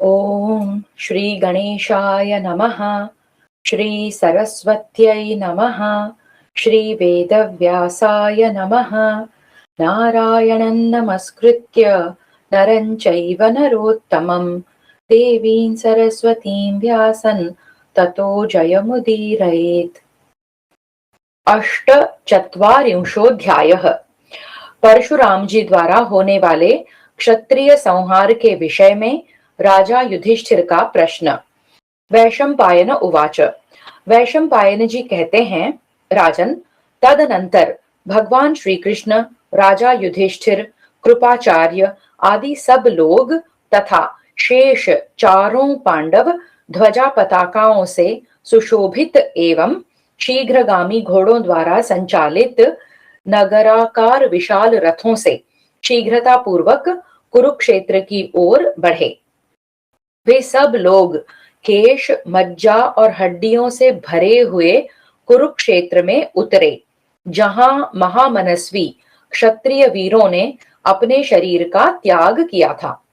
ओम श्री गणेशाय नमः। श्री सरस्वत्यै नमः। श्री वेदव्यासाय नमः। नारायणं नमस्कृत्य नरं चैव नरोत्तमं देवीं सरस्वतीं व्यासं ततो जयमुदीरयेत्। अष्टचत्वारिंशोऽध्यायः। परशुराम जी द्वारा होने वाले क्षत्रिय संहार के विषय में राजा युधिष्ठिर का प्रश्न। वैशंपायन उवाच। वैशंपायन जी कहते हैं, राजन, तदनंतर भगवान श्री कृष्ण, राजा युधिष्ठिर, कृपाचार्य आदि सब लोग तथा शेष चारों पांडव ध्वजा पताकाओं से सुशोभित एवं शीघ्रगामी घोड़ों द्वारा संचालित नगराकार विशाल रथों से शीघ्रता पूर्वक कुरुक्षेत्र की ओर बढ़े। वे सब लोग केश, मज्जा और हड्डियों से भरे हुए कुरुक्षेत्र में उतरे, जहां महामनस्वी क्षत्रिय वीरों ने अपने शरीर का त्याग किया था।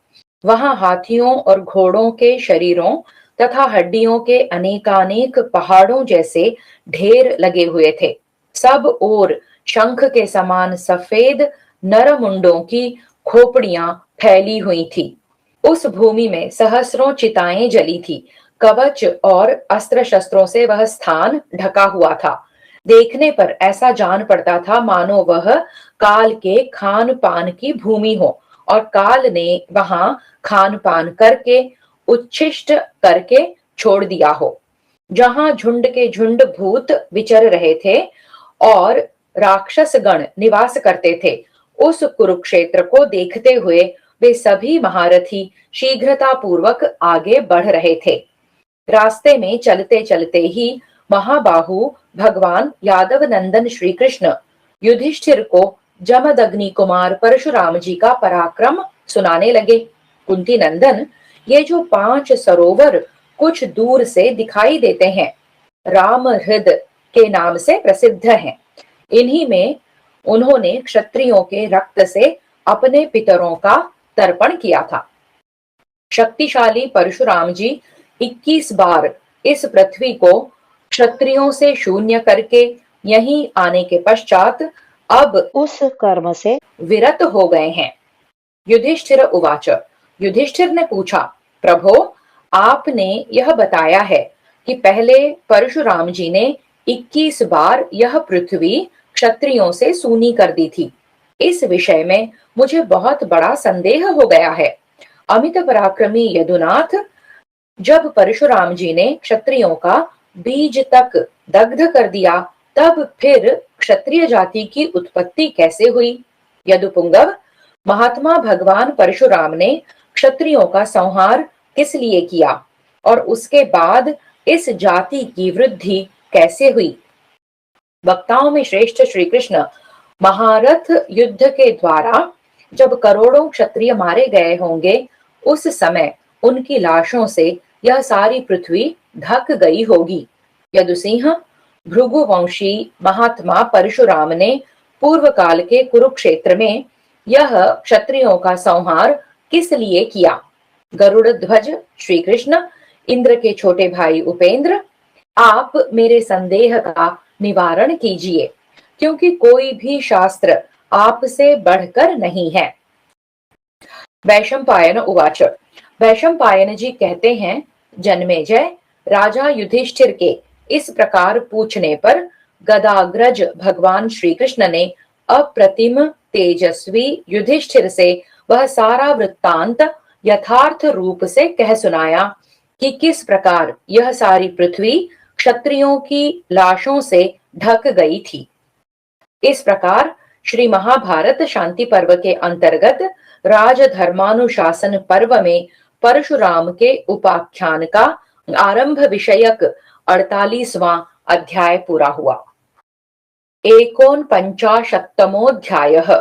वहां हाथियों और घोड़ों के शरीरों तथा हड्डियों के अनेकानेक पहाड़ों जैसे ढेर लगे हुए थे। सब ओर शंख के समान सफेद नरमुंडों की खोपड़ियां फैली हुई थी। उस भूमि में सहस्रों चिताएं जली थी। कवच और अस्त्र शस्त्रों से वह स्थान ढका हुआ था। देखने पर ऐसा जान पड़ता था मानो वह काल के खान पान की भूमि हो और काल ने वहां खान पान करके उच्छिष्ट करके छोड़ दिया हो। जहां झुंड के झुंड भूत विचर रहे थे और राक्षस गण निवास करते थे, उस कुरुक्षेत्र को देखते हुए वे सभी महारथी शीघ्रता पूर्वक आगे बढ़ रहे थे। रास्ते में चलते चलते ही महाबाहु भगवान यादव नंदन श्री कृष्ण युधिष्ठिर को जमदग्नि कुमार परशुराम जी का पराक्रम सुनाने लगे। कुंती नंदन, ये जो 5 सरोवर कुछ दूर से दिखाई देते हैं, राम हृद के नाम से प्रसिद्ध हैं। इन्हीं में उन्होंने क्षत्रियों के रक्त से अपने पितरों का तर्पण किया था। शक्तिशाली परशुराम जी 21 बार इस पृथ्वी को क्षत्रियों से शून्य करके यहीं आने के पश्चात अब उस कर्म से विरत हो गए हैं। युधिष्ठिर उवाच। युधिष्ठिर ने पूछा, प्रभो, आपने यह बताया है कि पहले परशुराम जी ने 21 बार यह पृथ्वी क्षत्रियों से सूनी कर दी थी। इस विषय में मुझे बहुत बड़ा संदेह हो गया है। अमित पराक्रमी यदुनाथ, जब परशुराम जी ने क्षत्रियों का बीज तक दग्ध कर दिया, तब फिर क्षत्रिय जाति की उत्पत्ति कैसे हुई? यदुपुंगव, महात्मा भगवान परशुराम ने क्षत्रियों का संहार किस लिए किया और उसके बाद इस जाति की वृद्धि कैसे हुई? वक्ताओं में श्रेष्ठ श्री कृष्ण महारथ युद्ध के द्वारा जब करोड़ों क्षत्रिय मारे गए होंगे, उस समय उनकी लाशों से यह सारी पृथ्वी ढक गई होगी। यदुसिंह, भृगुवंशी महात्मा परशुराम ने पूर्व काल के कुरुक्षेत्र में यह क्षत्रियों का संहार किस लिए किया? गरुड़ ध्वज श्री कृष्ण, इंद्र के छोटे भाई उपेंद्र, आप मेरे संदेह का निवारण कीजिए, क्योंकि कोई भी शास्त्र आपसे बढ़कर नहीं है। वैशंपायन उवाच। वैशंपायन जी कहते हैं, जन्मेजय, राजा युधिष्ठिर के इस प्रकार पूछने पर गदाग्रज भगवान श्री कृष्ण ने अप्रतिम तेजस्वी युधिष्ठिर से वह सारा वृत्तांत यथार्थ रूप से कह सुनाया कि किस प्रकार यह सारी पृथ्वी क्षत्रियों की लाशों से ढक गई थी। इस प्रकार श्री महाभारत शांति पर्व के अंतर्गत राजधर्मानुशासन पर्व में परशुराम के उपाख्यान का आरंभ विषयक 48वां अध्याय पूरा हुआ। 49तमोऽध्यायः।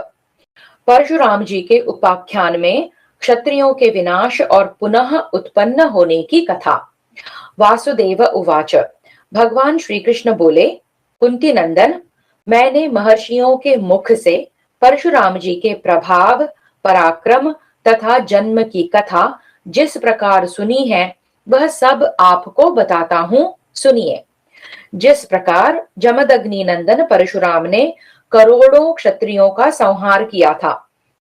परशुराम जी के उपाख्यान में क्षत्रियों के विनाश और पुनः उत्पन्न होने की कथा। वासुदेव उवाच। भगवान श्री कृष्ण बोले, कुंती नंदन, मैंने महर्षियों के मुख से परशुराम जी के प्रभाव, पराक्रम तथा जन्म की कथा जिस प्रकार सुनी है वह सब आपको बताता हूं, सुनिए। जिस प्रकार जमदग्नि नंदन परशुराम ने करोड़ों क्षत्रियों का संहार किया था,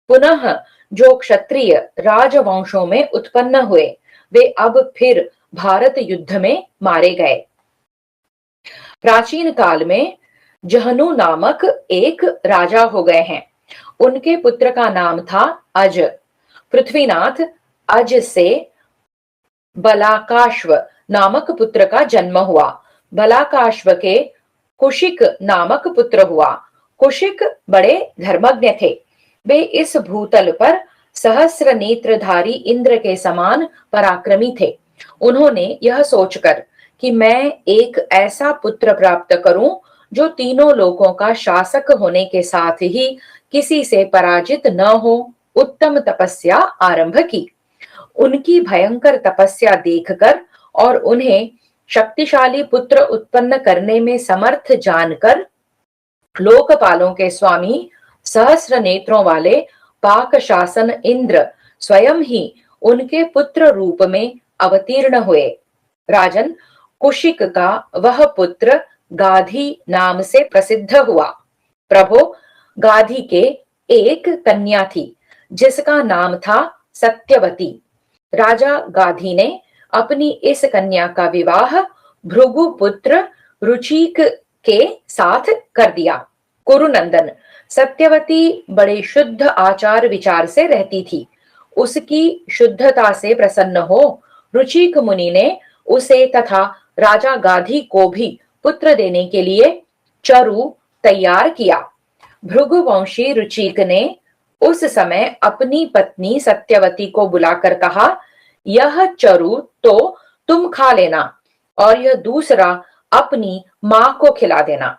पुनः जो क्षत्रिय राजवंशों में उत्पन्न हुए वे अब फिर भारत युद्ध में मारे गए। प्राचीन काल में जहनु नामक एक राजा हो गए हैं। उनके पुत्र का नाम था अज। पृथ्वीनाथ अज से बलाकाश्व नामक पुत्र का जन्म हुआ। बलाकाश्व के कुशिक नामक पुत्र हुआ। कुशिक बड़े धर्मज्ञ थे। वे इस भूतल पर सहस्र नेत्रधारी इंद्र के समान पराक्रमी थे। उन्होंने यह सोचकर कि मैं एक ऐसा पुत्र प्राप्त करूं जो तीनों लोकों का शासक होने के साथ ही किसी से पराजित न हो, उत्तम तपस्या आरंभ की। उनकी भयंकर तपस्या देखकर और उन्हें शक्तिशाली पुत्र उत्पन्न करने में समर्थ जानकर लोकपालों के स्वामी सहस्र नेत्रों वाले पाक शासन इंद्र स्वयं ही उनके पुत्र रूप में अवतीर्ण हुए। राजन, कुशिक का वह पुत्र गाधी नाम से प्रसिद्ध हुआ। प्रभो, गाधी के एक कन्या थी जिसका नाम था सत्यवती। राजा गाधी ने अपनी इस कन्या का विवाह भृगु पुत्र रुचिक के साथ कर दिया। कुरुनंदन, सत्यवती बड़े शुद्ध आचार विचार से रहती थी। उसकी शुद्धता से प्रसन्न हो रुचिक मुनि ने उसे तथा राजा गाधी को भी पुत्र देने के लिए चरु तैयार किया। भृगुवंशी रुचिक ने उस समय अपनी पत्नी सत्यवती को बुलाकर कहा, यह चरु तो तुम खा लेना और यह दूसरा अपनी मां को खिला देना।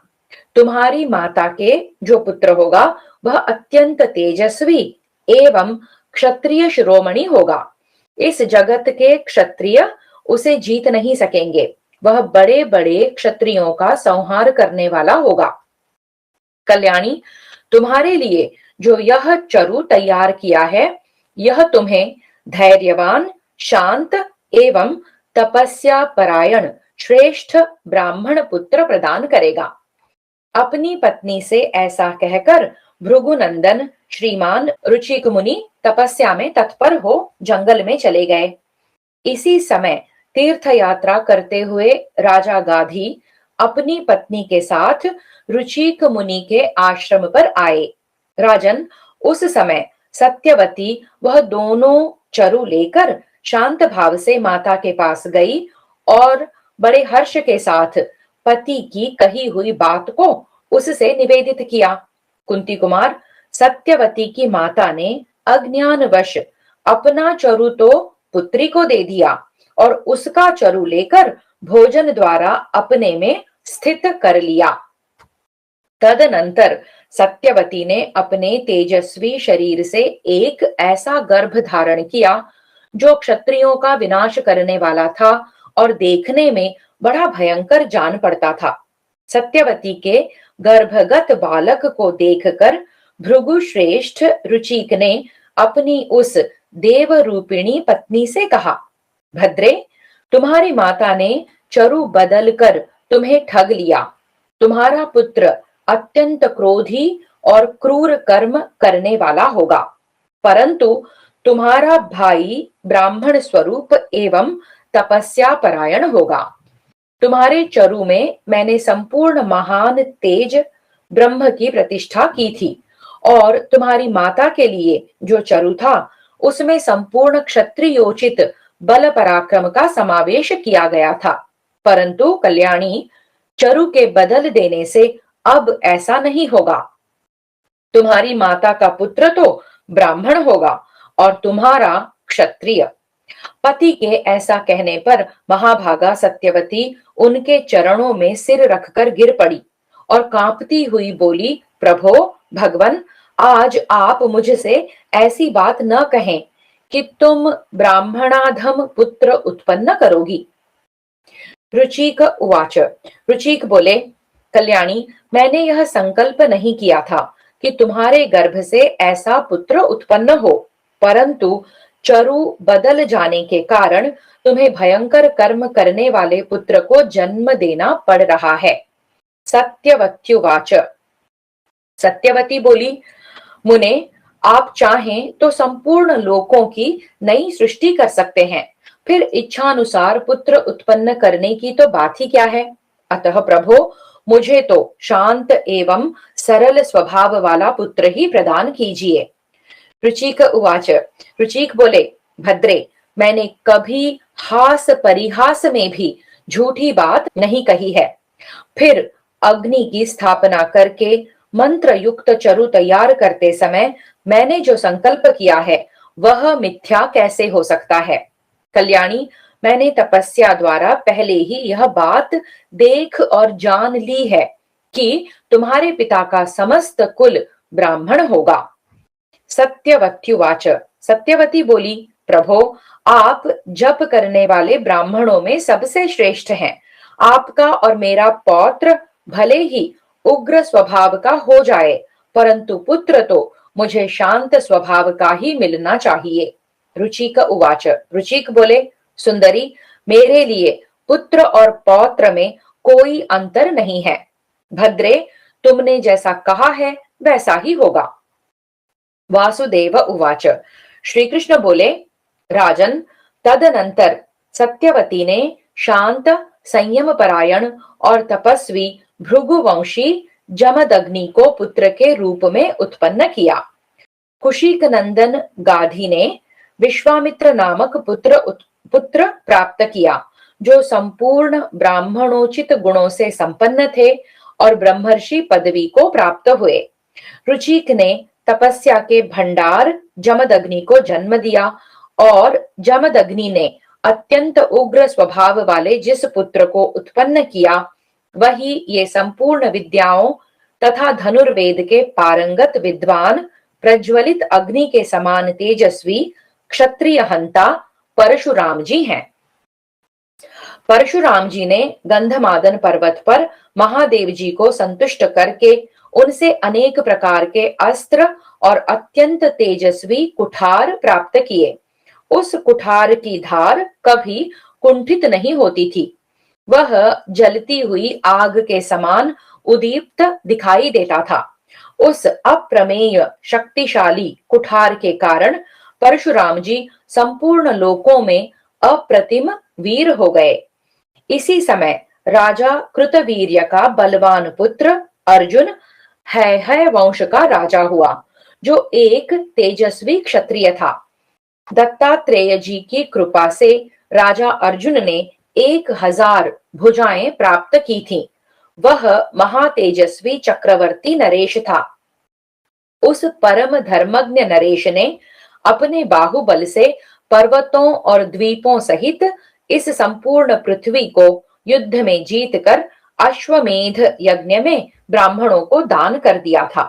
तुम्हारी माता के जो पुत्र होगा वह अत्यंत तेजस्वी एवं क्षत्रिय शिरोमणि होगा। इस जगत के क्षत्रिय उसे जीत नहीं सकेंगे। वह बड़े बड़े क्षत्रियों का संहार करने वाला होगा। कल्याणी, तुम्हारे लिए जो यह चरु तैयार किया है, यह तुम्हें धैर्यवान, शांत एवं तपस्या परायण श्रेष्ठ ब्राह्मण पुत्र प्रदान करेगा। अपनी पत्नी से ऐसा कहकर भृगुनंदन श्रीमान रुचिक मुनि तपस्या में तत्पर हो जंगल में चले गए। इसी समय तीर्थ यात्रा करते हुए राजा गाधी अपनी पत्नी के साथ रुचिक मुनि के आश्रम पर आए। राजन, उस समय सत्यवती वह दोनों चरु लेकर शांत भाव से माता के पास गई और बड़े हर्ष के साथ पति की कही हुई बात को उससे निवेदित किया। कुंती कुमार, सत्यवती की माता ने अज्ञानवश अपना चरु तो पुत्री को दे दिया और उसका चरु लेकर भोजन द्वारा अपने में स्थित कर लिया। तदनंतर सत्यवती ने अपने तेजस्वी शरीर से एक ऐसा गर्भ धारण किया जो क्षत्रियों का विनाश करने वाला था और देखने में बड़ा भयंकर जान पड़ता था। सत्यवती के गर्भगत बालक को देखकर भृगु श्रेष्ठ रुचिक ने अपनी उस देव रूपिणी पत्नी से कहा, भद्रे, तुम्हारी माता ने चरु बदल कर तुम्हें ठग लिया। तुम्हारा पुत्र अत्यंत क्रोधी और क्रूर कर्म करने वाला होगा, परंतु तुम्हारा भाई ब्राह्मण स्वरूप एवं तपस्या परायण होगा। तुम्हारे चरु में मैंने संपूर्ण महान तेज ब्रह्म की प्रतिष्ठा की थी और तुम्हारी माता के लिए जो चरु था उसमें संपूर्ण क्षत्रियोचित बल पराक्रम का समावेश किया गया था। परंतु कल्याणी, चरु के बदल देने से अब ऐसा नहीं होगा। तुम्हारी माता का पुत्र तो ब्राह्मण होगा और तुम्हारा क्षत्रिय। पति के ऐसा कहने पर महाभागा सत्यवती उनके चरणों में सिर रखकर गिर पड़ी और कांपती हुई बोली, प्रभो भगवन, आज आप मुझसे ऐसी बात न कहें कि तुम ब्राह्मणाधम पुत्र उत्पन्न करोगी। रुचिक उवाच, रुचिक बोले, कल्याणी, मैंने यह संकल्प नहीं किया था कि तुम्हारे गर्भ से ऐसा पुत्र उत्पन्न हो, परंतु चरु बदल जाने के कारण तुम्हें भयंकर कर्म करने वाले पुत्र को जन्म देना पड़ रहा है। सत्यवत्युवाच। सत्यवती बोली, मुने, आप चाहें तो संपूर्ण लोकों की नई सृष्टि कर सकते हैं, फिर इच्छानुसार पुत्र उत्पन्न करने की तो बात ही क्या है। अतः प्रभो, मुझे तो शांत एवं सरल स्वभाव वाला पुत्र ही प्रदान कीजिए। रुचिक उवाच। रुचिक बोले, भद्रे, मैंने कभी हास परिहास में भी झूठी बात नहीं कही है। फिर अग्नि की स्थापना करके मंत्र युक्त चरु तैयार करते समय मैंने जो संकल्प किया है वह मिथ्या कैसे हो सकता है। कल्याणी, मैंने तपस्या द्वारा पहले ही यह बात देख और जान ली है कि तुम्हारे पिता का समस्त कुल ब्राह्मण होगा। सत्यवत्युवाच। सत्यवती बोली, प्रभो, आप जप करने वाले ब्राह्मणों में सबसे श्रेष्ठ हैं। आपका और मेरा पौत्र भले ही उग्र स्वभाव का हो जाए, परंतु पुत्र तो मुझे शांत स्वभाव का ही मिलना चाहिए। रुचिक उवाच। रुचिक बोले, सुंदरी, मेरे लिए पुत्र और पौत्र में कोई अंतर नहीं है। भद्रे, तुमने जैसा कहा है वैसा ही होगा। वासुदेव उवाच। श्री कृष्ण बोले, राजन, तदनंतर सत्यवती ने शांत, संयम परायण और तपस्वी भृगुवंशी जमदग्नि को पुत्र के रूप में उत्पन्न किया। कुशिक नंदन गाधी ने विश्वामित्र नामक पुत्र प्राप्त किया, जो संपूर्ण ब्राह्मणोचित गुणों से संपन्न थे और ब्रह्मर्षि पदवी को प्राप्त हुए। रुचिक ने तपस्या के भंडार जमदग्नि को जन्म दिया और जमदग्नि ने अत्यंत उग्र स्वभाव वाले जिस पुत्र को उत्पन्न किया वही ये संपूर्ण विद्याओं तथा धनुर्वेद के पारंगत विद्वान, प्रज्वलित अग्नि के समान तेजस्वी क्षत्रिय हंता परशुराम जी हैं। परशुराम जी ने गंधमादन पर्वत पर महादेव जी को संतुष्ट करके उनसे अनेक प्रकार के अस्त्र और अत्यंत तेजस्वी कुठार प्राप्त किए। उस कुठार की धार कभी कुंठित नहीं होती थी। वह जलती हुई आग के समान उदीप्त दिखाई देता था। उस अप्रमेय शक्तिशाली कुठार के कारण परशुराम जी संपूर्ण लोकों में अप्रतिम वीर हो गए। इसी समय राजा कृतवीर्य का बलवान पुत्र अर्जुन है वंश का राजा हुआ, जो एक तेजस्वी क्षत्रिय था। दत्तात्रेय जी की कृपा से राजा अर्जुन ने 1000 भुजाएं प्राप्त की थीं। वह महातेजस्वी चक्रवर्ती नरेश था। उस परम धर्मज्ञ नरेश ने अपने बाहुबल से पर्वतों और द्वीपों सहित इस संपूर्ण पृथ्वी को युद्ध में जीतकर अश्वमेध यज्ञ में ब्राह्मणों को दान कर दिया था।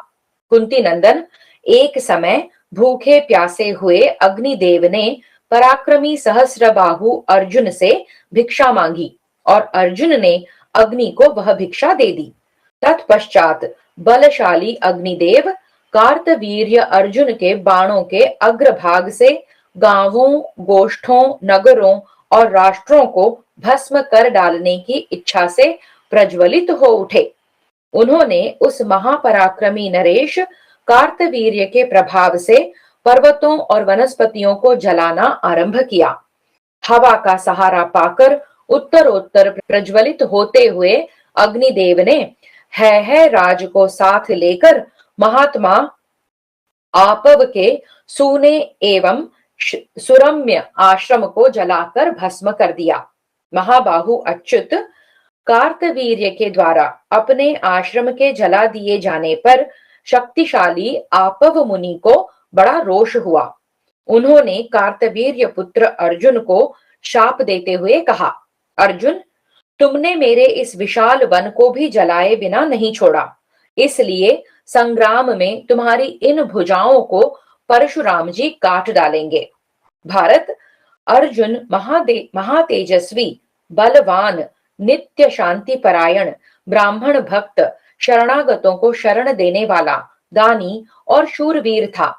कुंती नंदन, एक समय भूखे प्यासे हुए अग्निदेव ने पराक्रमी सहस्रबाहु अर्जुन से भिक्षा मांगी और अर्जुन ने अग्नि को वह भिक्षा दे दी। तत्पश्चात बलशाली अग्निदेव कार्तवीर्य अर्जुन के बाणों के अग्रभाग से गांवों, गोष्ठों, नगरों और राष्ट्रों को भस्म कर डालने की इच्छा से प्रज्वलित हो उठे। उन्होंने उस महापराक्रमी नरेश कार्तवीर्य के प्रभाव से पर्वतों और वनस्पतियों को जलाना आरंभ किया। हवा का सहारा पाकर उत्तरोत्तर प्रज्वलित होते हुए अग्निदेव ने है राज को साथ लेकर महात्मा आपव के सूने एवं सुरम्य आश्रम को जलाकर भस्म कर दिया। महाबाहु अच्युत, कार्तवीर्य के द्वारा अपने आश्रम के जला दिए जाने पर शक्तिशाली आपव मुनि को बड़ा रोष हुआ। उन्होंने कार्तवीर्य पुत्र अर्जुन को शाप देते हुए कहा, अर्जुन, तुमने मेरे इस विशाल वन को भी जलाए बिना नहीं छोड़ा, इसलिए संग्राम में तुम्हारी इन भुजाओं को परशुराम जी काट डालेंगे। भारत, अर्जुन महातेजस्वी, बलवान, नित्य शांति परायण, ब्राह्मण भक्त, शरणागतों को शरण देने वाला, दानी और शूरवीर था।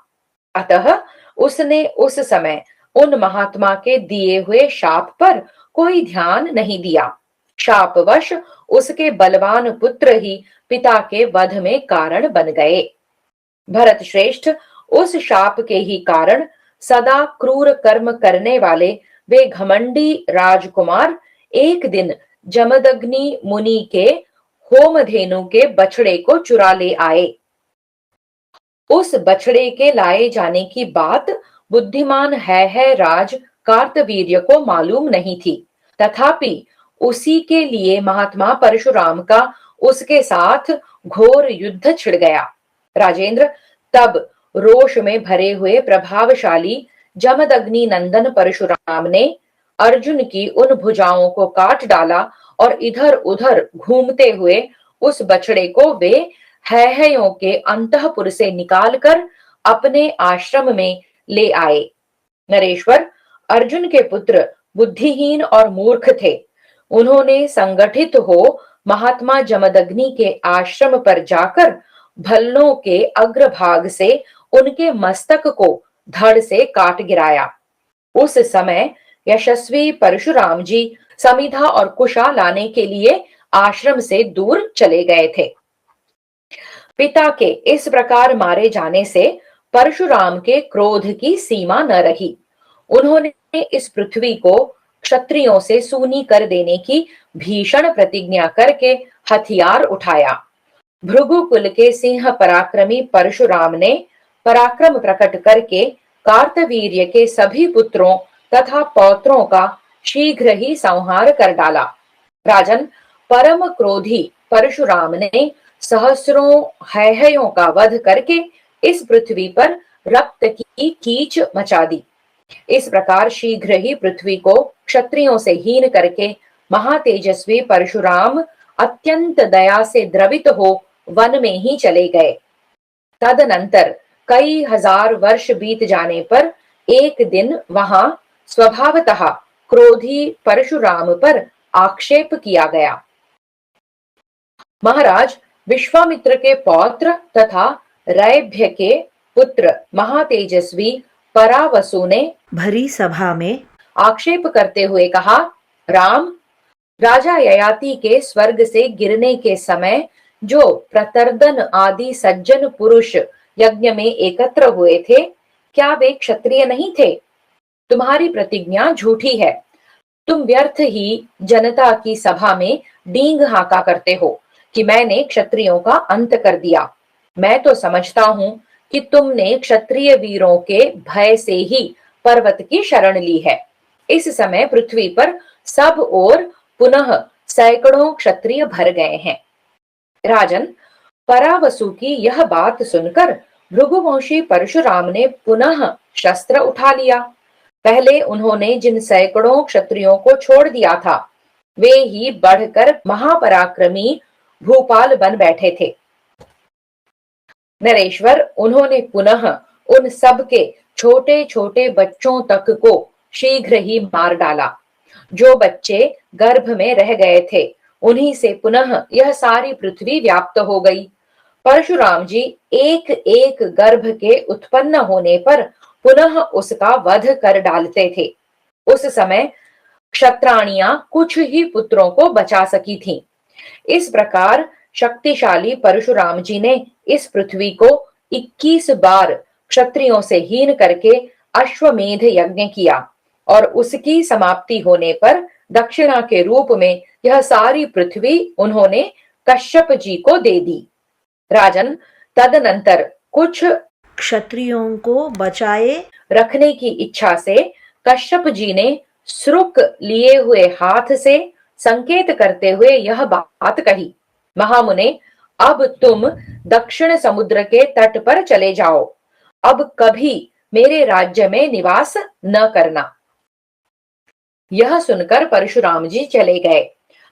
अतः उसने उस समय उन महात्मा के दिए हुए शाप पर कोई ध्यान नहीं दिया। शापवश उसके बलवान पुत्र ही पिता के वध में कारण बन गए। भरत श्रेष्ठ, उस शाप के ही कारण सदा क्रूर कर्म करने वाले वे घमंडी राजकुमार एक दिन जमदग्नि मुनि के होमधेनु के बछड़े को चुरा ले आए। उस बछड़े के लाए जाने की बात बुद्धिमान है राज कार्तवीर्य को मालूम नहीं थी। तथापि उसी के लिए महात्मा परशुराम का उसके साथ घोर युद्ध छिड़ गया। राजेंद्र, तब रोष में भरे हुए प्रभावशाली जमदग्नि नंदन परशुराम ने अर्जुन की उन भुजाओं को काट डाला और इधर उधर घूमते हुए उस बछड़े को वे हैहयों के अंतःपुर से निकालकर अपने आश्रम में ले आए। नरेश्वर, अर्जुन के पुत्र बुद्धिहीन और मूर्ख थे। उन्होंने संगठित हो महात्मा जमदग्नि के आश्रम पर जाकर भल्लों के अग्रभाग से उनके मस्तक को धड़ से काट गिराया। उस समय यशस्वी परशुराम जी समिधा और कुशा लाने के लिए आश्रम से दूर चले गए थे। पिता के इस प्रकार मारे जाने से परशुराम के क्रोध की सीमा न रही। उन्होंने इस पृथ्वी को क्षत्रियों से सूनी कर देने की भीषण प्रतिज्ञा करके हथियार उठाया। भृगुकुल के सिंह पराक्रमी परशुराम ने पराक्रम प्रकट करके कार्तवीर्य के सभी पुत्रों तथा पौत्रों का शीघ्र ही संहार कर डाला। राजन, परम क्रोधी परशुराम ने सहस्रों हैहयों का वध करके इस पृथ्वी पर रक्त की कीच मचा दी। इस प्रकार शीघ्र ही पृथ्वी को क्षत्रियों से हीन करके महातेजस्वी परशुराम अत्यंत दया से द्रवित हो वन में ही चले गए। तदनंतर कई हजार वर्ष बीत जाने पर एक दिन वहां स्वभावतः क्रोधी परशुराम पर आक्षेप किया गया। महाराज, विश्वामित्र के पौत्र तथा रैभ्य के पुत्र महातेजस्वी परावसु ने भरी सभा में आक्षेप करते हुए कहा, राम, राजा ययाति के स्वर्ग से गिरने के समय जो प्रतर्दन आदि सज्जन पुरुष यज्ञ में एकत्र हुए थे, क्या वे क्षत्रिय नहीं थे? तुम्हारी प्रतिज्ञा झूठी है। तुम व्यर्थ ही जनता की सभा में डींग हाका करते हो कि मैंने क्षत्रियों का अंत कर दिया। मैं तो समझता हूं कि तुमने क्षत्रिय वीरों के भय से ही पर्वत की शरण ली है। इस समय पृथ्वी पर सब ओर पुनः सैकड़ों क्षत्रिय भर गए हैं। राजन, परावसु की यह बात सुनकर भृगुवंशी परशुराम ने पुनः शस्त्र उठा लिया। पहले उन्होंने जिन सैकड़ों क्षत्रियों को छोड़ दिया था, वे ही बढ़कर महापराक्रमी भूपाल बन बैठे थे। नरेश्वर, उन्होंने पुनः उन सब के छोटे छोटे बच्चों तक को शीघ्र ही मार डाला। जो बच्चे गर्भ में रह गए थे, उन्हीं से पुनः यह सारी पृथ्वी व्याप्त हो गई। परशुराम जी एक एक गर्भ के उत्पन्न होने पर पुनः उसका वध कर डालते थे। उस समय क्षत्राणियां कुछ ही पुत्रों को बचा सकी थीं। इस प्रकार शक्तिशाली परशुराम जी ने इस पृथ्वी को 21 बार क्षत्रियों से हीन करके अश्वमेध यज्ञ किया और उसकी समाप्ति होने पर दक्षिणा के रूप में यह सारी पृथ्वी उन्होंने कश्यप जी को दे दी। राजन, तदनंतर कुछ क्षत्रियों को बचाए रखने की इच्छा से कश्यप जी ने श्रुक लिए हुए हाथ से संकेत करते हुए यह बात कही, महामुने, अब तुम दक्षिण समुद्र के तट पर चले जाओ। अब कभी मेरे राज्य में निवास न करना। यह सुनकर परशुराम जी चले गए।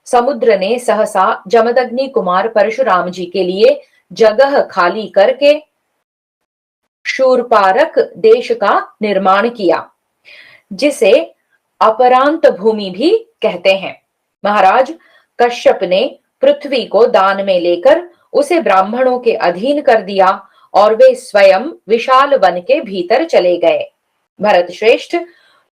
समुद्र ने सहसा जमदग्नि कुमार परशुराम जी के लिए जगह खाली करके शूरपारक देश का निर्माण किया, जिसे अपरांत भूमि भी कहते हैं। महाराज, कश्यप ने पृथ्वी को दान में लेकर उसे ब्राह्मणों के अधीन कर दिया और वे स्वयं विशाल वन के भीतर चले गए। भरत श्रेष्ठ,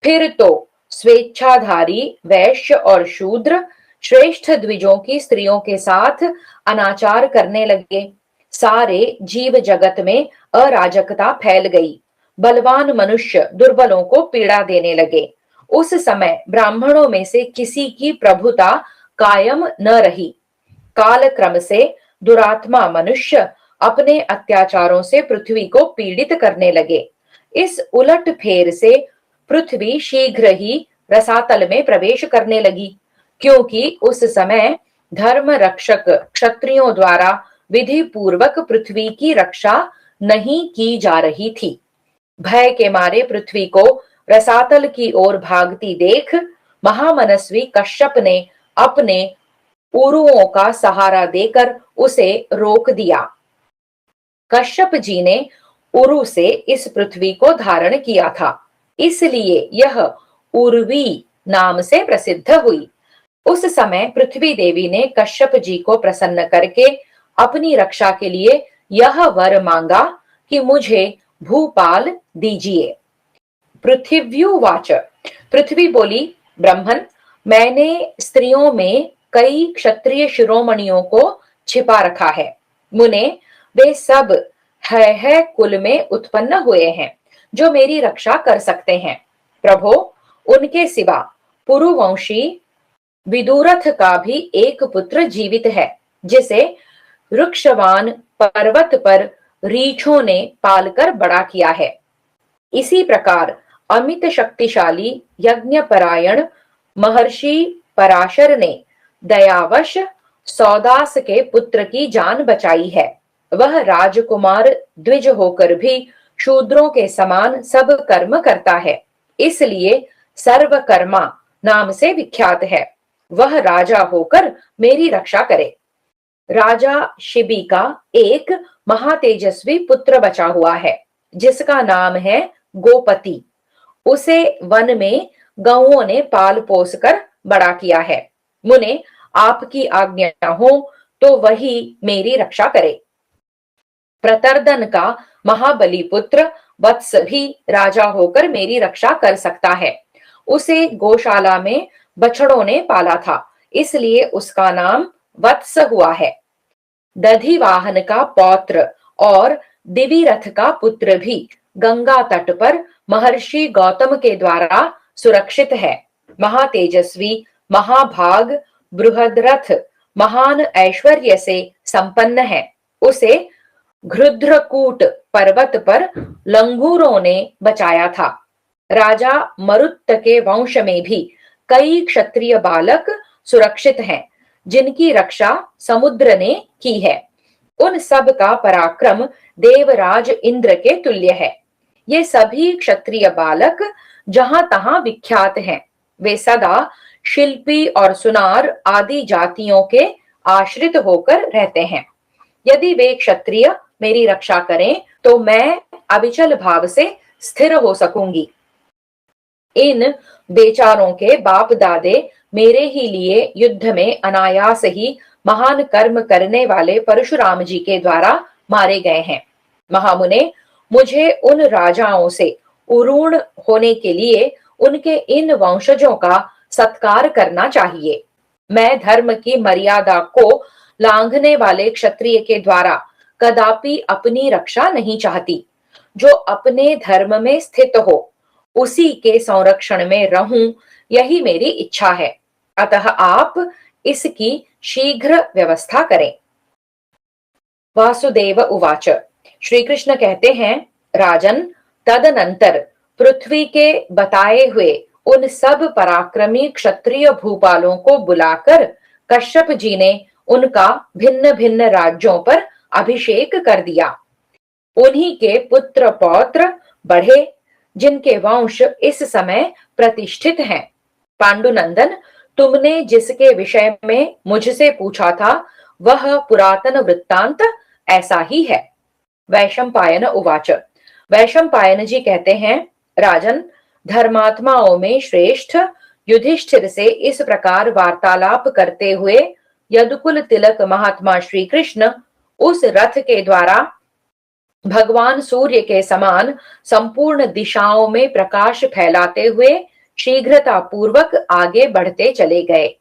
फिर तो स्वेच्छाधारी वैश्य और शूद्र श्रेष्ठ द्विजों की स्त्रियों के साथ अनाचार करने लगे। सारे जीव जगत में अराजकता फैल गई। बलवान मनुष्य दुर्बलों को पीड़ा देने लगे। उस समय ब्राह्मणों में से किसी की प्रभुता कायम न रही। काल क्रम से दुरात्मा मनुष्य अपने अत्याचारों से पृथ्वी को पीड़ित करने लगे। इस उलट फेर से पृथ्वी शीघ्र ही रसातल में प्रवेश करने लगी, क्योंकि उस समय धर्म रक्षक क्षत्रियों द्वारा विधि पूर्वक पृथ्वी की रक्षा नहीं की जा रही थी। भय के मारे पृथ्वी को रसातल की ओर भागती देख महामनस्वी कश्यप ने अपने उरुओं का सहारा देकर उसे रोक दिया। कश्यप जी ने उरु से इस पृथ्वी को धारण किया था, इसलिए यह उर्वी नाम से प्रसिद्ध हुई। उस समय पृथ्वी देवी ने कश्यप जी को प्रसन्न करके अपनी रक्षा के लिए यह वर मांगा कि मुझे भूपाल दीजिए। पृथिव्युवाच, पृथ्वी बोली, ब्रह्मन, मैंने स्त्रियों में कई क्षत्रिय शिरोमणियों को छिपा रखा है। मुने, वे सब है कुल में उत्पन्न हुए हैं जो मेरी रक्षा कर सकते हैं। प्रभो, उनके सिवा पुरुवंशी विदुरथ का भी एक पुत्र जीवित है, जिसे वृक्षवान पर्वत पर रीछों ने पालकर बड़ा किया है। इसी प्रकार अमित शक्तिशाली यज्ञपरायण महर्षि पराशर ने दयावश सौदास के पुत्र की जान बचाई है। वह राजकुमार द्विज होकर भी शूद्रों के समान सब कर्म करता है, इसलिए सर्वकर्मा नाम से विख्यात है। वह राजा होकर मेरी रक्षा करे। राजा शिबी का एक महातेजस्वी पुत्र बचा हुआ है, जिसका नाम है गोपति। उसे वन में गौओं ने पाल पोस कर बड़ा किया है। मुने, आपकी आज्ञा हो तो वही मेरी रक्षा करे। प्रतर्दन का महाबली पुत्र वत्स भी राजा होकर मेरी रक्षा कर सकता है। उसे गौशाला में बछड़ों ने पाला था, इसलिए उसका नाम वत्स हुआ है। दधिवाहन का पौत्र और दिविरथ का पुत्र भी गंगा तट पर महर्षि गौतम के द्वारा सुरक्षित है। महातेजस्वी, महाभाग, बृहद्रथ महान ऐश्वर्य से संपन्न है। उसे घृद्रकूट पर्वत पर लंगूरों ने बचाया था। राजा मरुत्त के वंश में भी कई क्षत्रिय बालक सुरक्षित हैं, जिनकी रक्षा समुद्र ने की है। उन सब का पराक्रम देवराज इंद्र के तुल्य है। ये सभी क्षत्रिय बालक जहां तहां विख्यात हैं। वे सदा शिल्पी और सुनार आदि जातियों के आश्रित होकर रहते हैं। यदि वे क्षत्रिय मेरी रक्षा करें तो मैं अविचल भाव से स्थिर हो सकूंगी। इन बेचारों के बाप दादे मेरे ही लिए युद्ध में अनायास ही महान कर्म करने वाले परशुराम जी के द्वारा मारे गए हैं। महामुने, मुझे उन राजाओं से उरूण होने के लिए उनके इन वंशजों का सत्कार करना चाहिए। मैं धर्म की मर्यादा को लांघने वाले क्षत्रिय के द्वारा कदापि अपनी रक्षा नहीं चाहती। जो अपने धर्म में स्थित हो उसी के संरक्षण में रहूं, यही मेरी इच्छा है। अतः आप इसकी शीघ्र व्यवस्था करें। वासुदेव उवाच, श्री कृष्ण कहते हैं, राजन, तदनंतर पृथ्वी के बताए हुए उन सब पराक्रमी क्षत्रिय भूपालों को बुलाकर कश्यप जी ने उनका भिन्न भिन्न राज्यों पर अभिषेक कर दिया। उन्हीं के पुत्र पौत्र बढ़े, जिनके वंश इस समय प्रतिष्ठित हैं। पांडुनंदन, तुमने जिसके विषय में मुझसे पूछा था वह पुरातन वृत्तांत ऐसा ही है। वैशंपायन उवाच, वैशंपायन जी कहते हैं, राजन, धर्मात्माओं में श्रेष्ठ युधिष्ठिर से इस प्रकार वार्तालाप करते हुए यदुकुल तिलक महात्मा श्री कृष्ण उस रथ के द्वारा भगवान सूर्य के समान संपूर्ण दिशाओं में प्रकाश फैलाते हुए शीघ्रता पूर्वक आगे बढ़ते चले गए।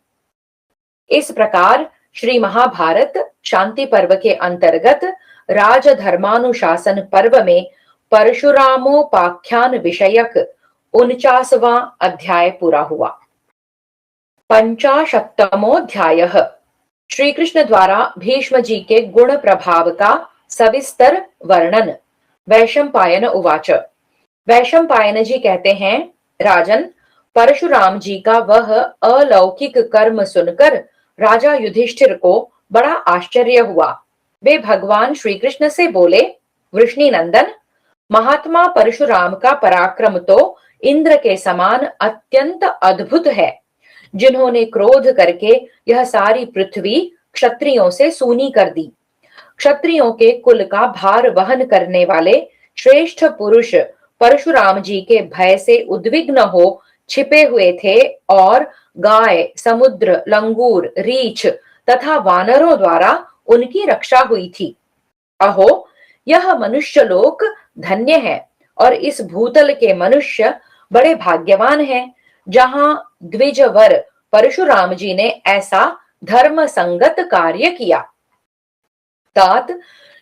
इस प्रकार श्री महाभारत शांति पर्व के अंतर्गत राजधर्मानुशासन पर्व में परशुरामोपाख्यान विषयक 49वां अध्याय पूरा हुआ। 50वां श्री कृष्ण द्वारा भीष्म जी के गुण प्रभाव का सविस्तर वर्णन। वैशंपायन उवाच। वैशंपायन जी कहते हैं, राजन, परशुराम जी का वह अलौकिक कर्म सुनकर राजा युधिष्ठिर को बड़ा आश्चर्य हुआ। वे भगवान श्री कृष्ण से बोले, वृष्णि नंदन, महात्मा परशुराम का पराक्रम तो इंद्र के समान अत्यंत अद्भुत है, जिन्होंने क्रोध करके यह सारी पृथ्वी क्षत्रियों से सूनी कर दी। क्षत्रियों के कुल का भार वहन करने वाले श्रेष्ठ पुरुष परशुराम जी के भय से उद्विग्न हो छिपे हुए थे और गाय, समुद्र, लंगूर, रीछ तथा वानरों द्वारा उनकी रक्षा हुई थी। अहो, यह मनुष्य लोक धन्य है और इस भूतल के मनुष्य बड़े भाग्यवान हैं, जहां द्विजवर परशुराम जी ने ऐसा धर्म संगत कार्य किया। तात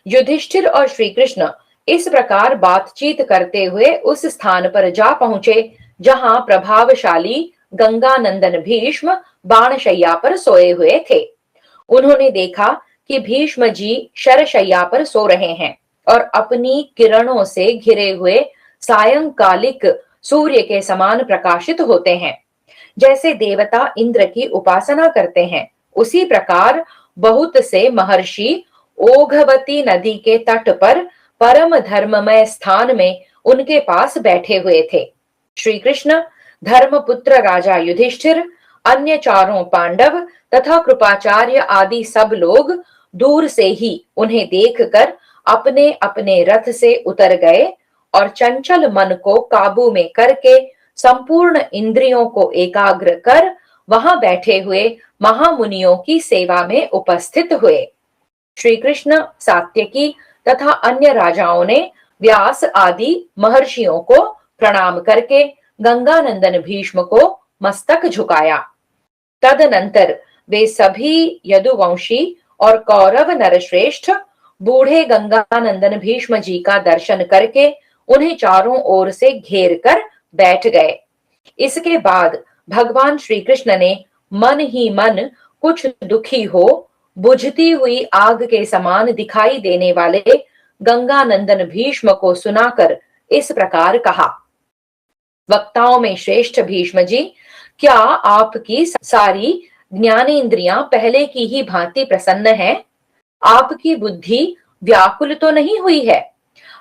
युधिष्ठिर और श्री कृष्ण इस प्रकार बातचीत करते हुए उस स्थान पर जा पहुंचे जहां प्रभावशाली गंगानंदन भीष्म बाणशैया पर सोए हुए थे। उन्होंने देखा कि भीष्म जी शरशैया पर सो रहे हैं और अपनी किरणों से घिरे हुए सायंकालिक सूर्य के समान प्रकाशित होते हैं। जैसे देवता इंद्र की उपासना करते हैं, उसी प्रकार बहुत से महर्षि ओघवती नदी के तट पर परम धर्ममय स्थान में उनके पास बैठे हुए थे। श्री कृष्ण, धर्मपुत्र राजा युधिष्ठिर, अन्य चारों पांडव तथा कृपाचार्य आदि सब लोग दूर से ही उन्हें देखकर अपने अपने रथ से उतर गए और चंचल मन को काबू में करके संपूर्ण इंद्रियों को एकाग्र कर वहां बैठे हुए महामुनियों की सेवा में उपस्थित हुए। श्री कृष्ण, सात्यकी तथा अन्य राजाओं ने व्यास आदि महर्षियों को प्रणाम करके गंगानंदन भीष्म को मस्तक झुकाया। तदनंतर वे सभी यदुवंशी और कौरव नरश्रेष्ठ बूढ़े गंगानंदन भीष्म जी का दर्शन करके उन्हें चारों ओर से घेर कर बैठ गए। इसके बाद भगवान श्री कृष्ण ने मन ही मन कुछ दुखी हो बुझती हुई आग के समान दिखाई देने वाले गंगानंदन भीष्म को सुनाकर इस प्रकार कहा। वक्ताओं में श्रेष्ठ भीष्म जी, क्या आपकी सारी ज्ञानेंद्रियां पहले की ही भांति प्रसन्न हैं? आपकी बुद्धि व्याकुल तो नहीं हुई है?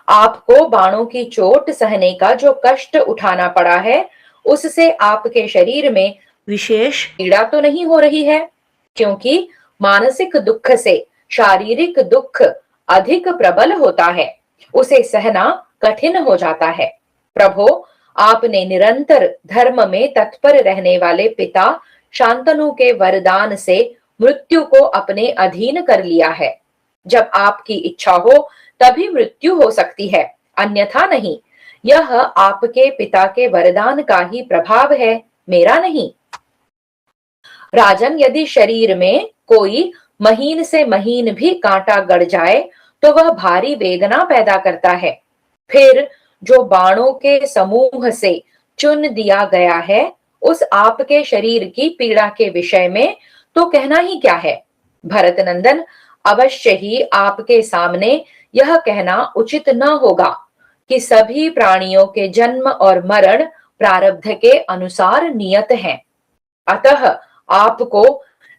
आपको बाणों की चोट सहने का जो कष्ट उठाना पड़ा है, उससे आपके शरीर में विशेष पीड़ा तो नहीं हो रही है? क्योंकि मानसिक दुख से शारीरिक दुख अधिक प्रबल होता है, उसे सहना कठिन हो जाता है। प्रभो, आपने निरंतर धर्म में तत्पर रहने वाले पिता शांतनु के वरदान से मृत्यु को अपने अधीन कर लिया है। जब आपकी इच्छा हो तभी मृत्यु हो सकती है, अन्यथा नहीं। यह आपके पिता के वरदान का ही प्रभाव है, मेरा नहीं। राजन, यदि शरीर में कोई महीन से महीन भी कांटा गड़ जाए तो वह भारी वेदना पैदा करता है। फिर जो बाणों के समूह से चुन दिया गया है, उस आपके शरीर की पीड़ा के विषय में तो कहना ही क्या है। भरत नंदन, अवश्य ही आपके सामने यह कहना उचित न होगा कि सभी प्राणियों के जन्म और मरण प्रारब्ध के अनुसार नियत हैं। अतः आपको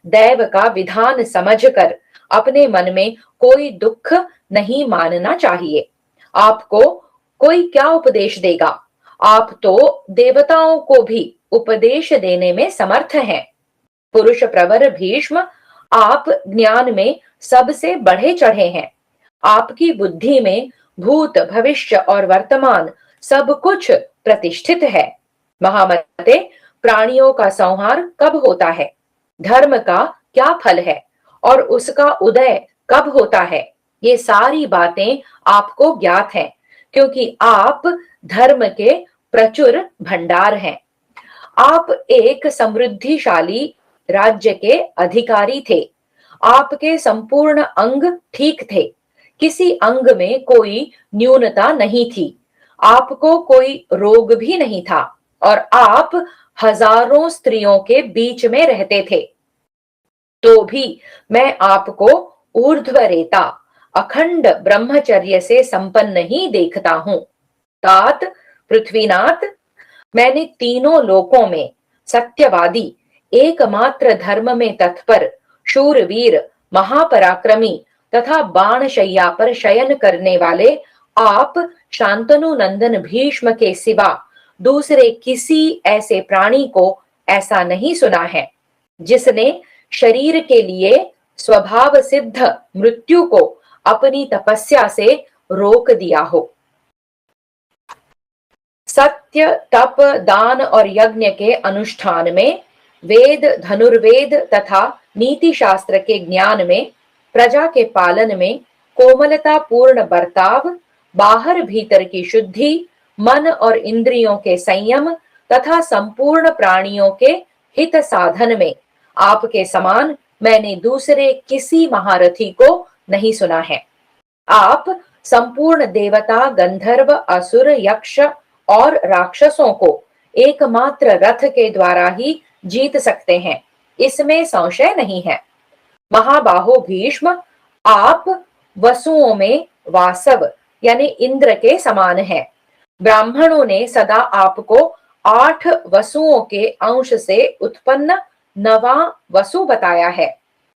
दैव का विधान समझकर अपने मन में कोई दुख नहीं मानना चाहिए। आपको कोई क्या उपदेश देगा? आप तो देवताओं को भी उपदेश देने में समर्थ हैं। पुरुष प्रवर भीष्म, आप ज्ञान में सबसे बढ़े चढ़े हैं। आपकी बुद्धि में भूत, भविष्य और वर्तमान सब कुछ प्रतिष्ठित है। महामते, प्राणियों का संहार कब होता है, धर्म का क्या फल है और उसका उदय कब होता है, ये सारी बातें आपको ज्ञात हैं, क्योंकि आप धर्म के प्रचुर भंडार हैं। आप एक समृद्धिशाली राज्य के अधिकारी थे। आपके संपूर्ण अंग ठीक थे, किसी अंग में कोई न्यूनता नहीं थी। आपको कोई रोग भी नहीं था और आप हजारों स्त्रियों के बीच में रहते थे। तो भी मैं आपको ऊर्ध्वरेता, अखंड ब्रह्मचर्य से संपन्न ही देखता हूं। तात पृथ्वीनाथ, मैंने तीनों लोकों में सत्यवादी, एकमात्र धर्म में तत्पर, शूरवीर, महापराक्रमी तथा बाणशय्या पर शयन करने वाले आप शांतनु नंदन भीष्म के सिवा दूसरे किसी ऐसे प्राणी को ऐसा नहीं सुना है जिसने शरीर के लिए स्वभाव सिद्ध मृत्यु को अपनी तपस्या से रोक दिया हो। सत्य, तप, दान और यज्ञ के अनुष्ठान में, वेद, धनुर्वेद तथा नीति शास्त्र के ज्ञान में, प्रजा के पालन में, कोमलता पूर्ण बर्ताव, बाहर भीतर की शुद्धि, मन और इंद्रियों के संयम तथा संपूर्ण प्राणियों के हित साधन में आपके समान मैंने दूसरे किसी महारथी को नहीं सुना है। आप संपूर्ण देवता, गंधर्व, असुर, यक्ष और राक्षसों को एकमात्र रथ के द्वारा ही जीत सकते हैं, इसमें संशय नहीं है। महाबाहो भीष्म, आप वसुओं में वासव यानी इंद्र के समान हैं। ब्राह्मणों ने सदा आपको 8 वसुओं के अंश से उत्पन्न नवा वसु बताया है।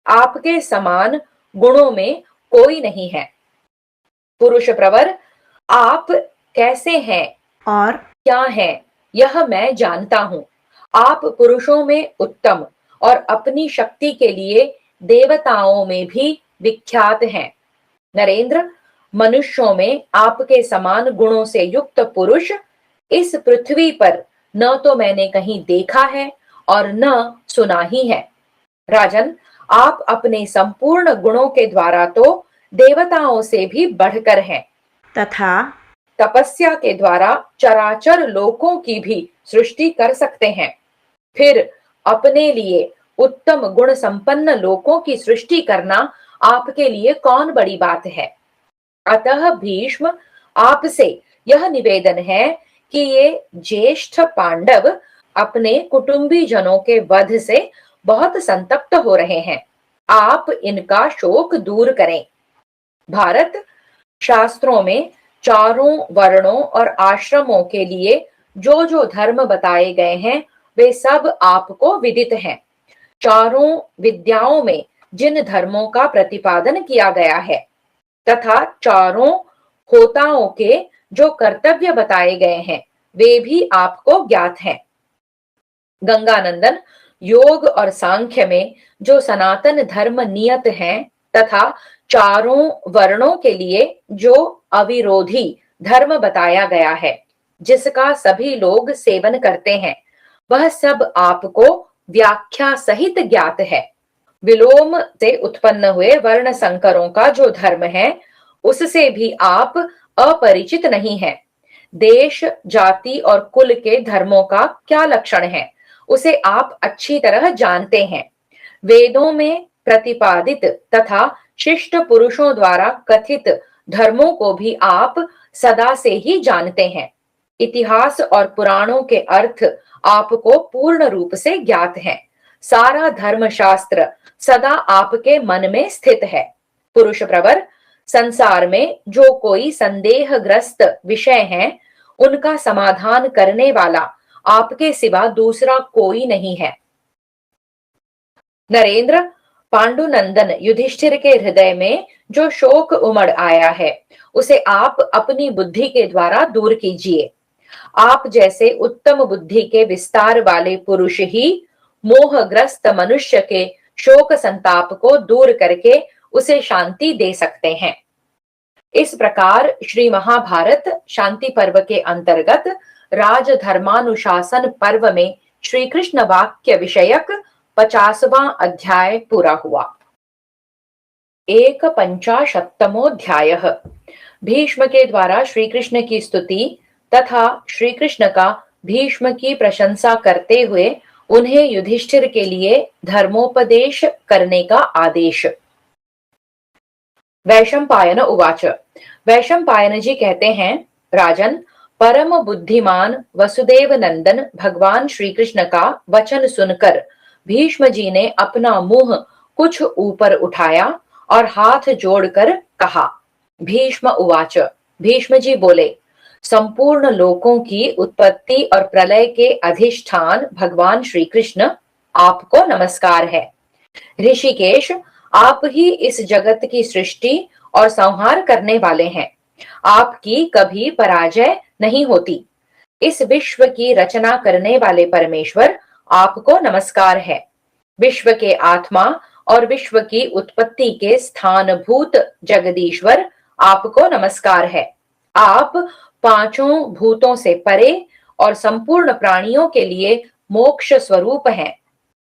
आपके समान गुणों में कोई नहीं है। पुरुष प्रवर, आप कैसे हैं और क्या हैं यह मैं जानता हूं। आप पुरुषों में उत्तम और अपनी शक्ति के लिए देवताओं में भी विख्यात हैं। नरेंद्र, मनुष्यों में आपके समान गुणों से युक्त पुरुष इस पृथ्वी पर न तो मैंने कहीं देखा है और न सुना ही है। राजन, आप अपने संपूर्ण गुणों के द्वारा तो देवताओं से भी बढ़कर हैं तथा तपस्या के द्वारा चराचर लोकों की भी सृष्टि कर सकते हैं। फिर अपने लिए उत्तम गुण संपन्न लोकों की सृष्टि करना आपके लिए कौन बड़ी बात है। अतः भीष्म, आपसे यह निवेदन है कि ये ज्येष्ठ पांडव अपने कुटुंबी जनों के वध से बहुत संतप्त हो रहे हैं। आप इनका शोक दूर करें। भारत, शास्त्रों में चारों वर्णों और आश्रमों के लिए जो जो धर्म बताए गए हैं वे सब आपको विदित हैं। चारों विद्याओं में जिन धर्मों का प्रतिपादन किया गया है तथा चारों होताओं के जो कर्तव्य बताए गए हैं वे भी आपको ज्ञात हैं। गंगानंदन, योग और सांख्य में जो सनातन धर्म नियत हैं तथा चारों वर्णों के लिए जो अविरोधी धर्म बताया गया है जिसका सभी लोग सेवन करते हैं, वह सब आपको व्याख्या सहित ज्ञात है। विलोम से उत्पन्न हुए वर्ण संकरों का जो धर्म है उससे भी आप अपरिचित नहीं हैं। देश, जाति और कुल के धर्मों का क्या लक्षण है उसे आप अच्छी तरह जानते हैं। वेदों में प्रतिपादित तथा शिष्ट पुरुषों द्वारा कथित धर्मों को भी आप सदा से ही जानते हैं। इतिहास और पुराणों के अर्थ आपको पूर्ण रूप से ज्ञात हैं। सारा धर्मशास्त्र सदा आपके मन में स्थित है। पुरुष प्रवर, संसार में जो कोई संदेहग्रस्त विषय हैं उनका समाधान करने वाला आपके सिवा दूसरा कोई नहीं है। नरेंद्र, पांडुनंदन युधिष्ठिर के हृदय में जो शोक उमड़ आया है उसे आप अपनी बुद्धि के द्वारा दूर कीजिए। आप जैसे उत्तम बुद्धि के विस्तार वाले पुरुष ही मोहग्रस्त मनुष्य के शोक संताप को दूर करके उसे शांति दे सकते हैं। इस प्रकार श्री महाभारत शांति पर्व के अंतर्गत राजधर्मानुशासन पर्व में श्री कृष्ण वाक्य विषयक 50वां अध्याय पूरा हुआ। एक पंचाशत्तमोऽध्यायः। भीष्म के द्वारा श्री कृष्ण की स्तुति तथा श्री कृष्ण का भीष्म की प्रशंसा करते हुए उन्हें युधिष्ठिर के लिए धर्मोपदेश करने का आदेश। वैशंपायन उवाच। वैशंपायन जी कहते हैं, राजन, परम बुद्धिमान वसुदेव नंदन भगवान श्री कृष्ण का वचन सुनकर भीष्म जी ने अपना मुंह कुछ ऊपर उठाया और हाथ जोड़कर कहा। भीष्म उवाच। भीष्म जी बोले, संपूर्ण लोकों की उत्पत्ति और प्रलय के अधिष्ठान भगवान श्री कृष्ण, आपको नमस्कार है। ऋषिकेश, आप ही इस जगत की सृष्टि और संहार करने वाले हैं। आपकी कभी पराजय नहीं होती। इस विश्व की रचना करने वाले परमेश्वर, आपको नमस्कार है। विश्व के आत्मा और विश्व की उत्पत्ति के स्थानभूत जगदीश्वर, आपको नमस्कार है। आप पांचों भूतों से परे और संपूर्ण प्राणियों के लिए मोक्ष स्वरूप हैं।